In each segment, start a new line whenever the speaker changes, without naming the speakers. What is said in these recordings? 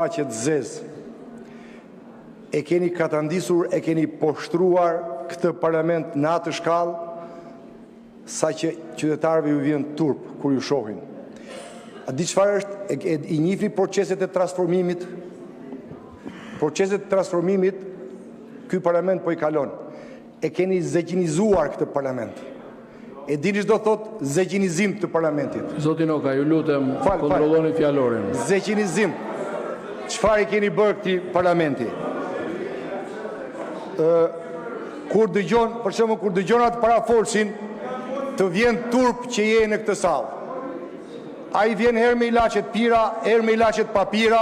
që të zezë, e keni katandisur, e keni poshtruar këtë parlament në atë shkallë, sa që qytetarëve ju vjen turp kur ju shohin. A di çfarë është, i njihni proceset e transformimit? Proceset e transformimit, ky parlament po i kalon. E keni zegjinizuar këtë parlament. E dini ç'do thot zegjinizim të parlamentit.
Zoti Noka, ju lutem, kontrolloni fjalorin.
Zegjinizim. Çfarë keni bërë këtij parlamenti? Kur dëgjon, për shembull, kur dëgjon atë parafolsin, të vjen turp që je në këtë sallë. Ai vjen herë me ilaçet pira, herë me ilaçet papira.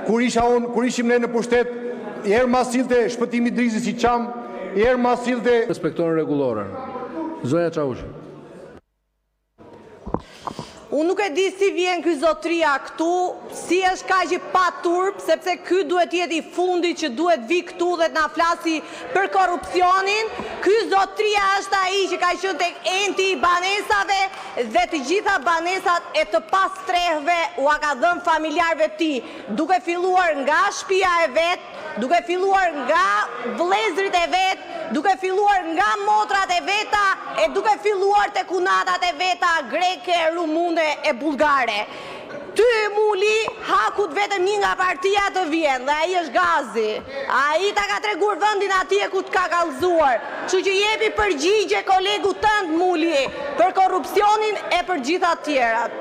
Kur ishim ne në pushtet, herë ma sillte shpëtimi Drizit si çam, herë ma sillte.
Respektojnë rregulloren. Zonja Çavushi.
Unë nuk e di si vjen ky zotria këtu, si është kaq i pa turp, sepse ky duhet jetë i fundit që duhet vi këtu dhe të na flasi për korrupsionin. Ky zotria është ai që ka qenë tek enti i banesave dhe të gjitha banesat e të pastrehve u ka dhënë familjarëve të tij, duke filluar nga shtëpia e vet, duke filluar nga vëllezërit e vet, duke filluar nga motrat e veta e duke filluar te kunatat e veta greke, rumune e bullgare. Ty Muli hakut vetëm një nga partia të vjen dhe ai është Gazi. Ai ta ka treguar vendin atje ku të ka kallëzuar. Kështu që jepi përgjigje kolegu tënd Muli për korrupsionin e për gjitha të tjerat.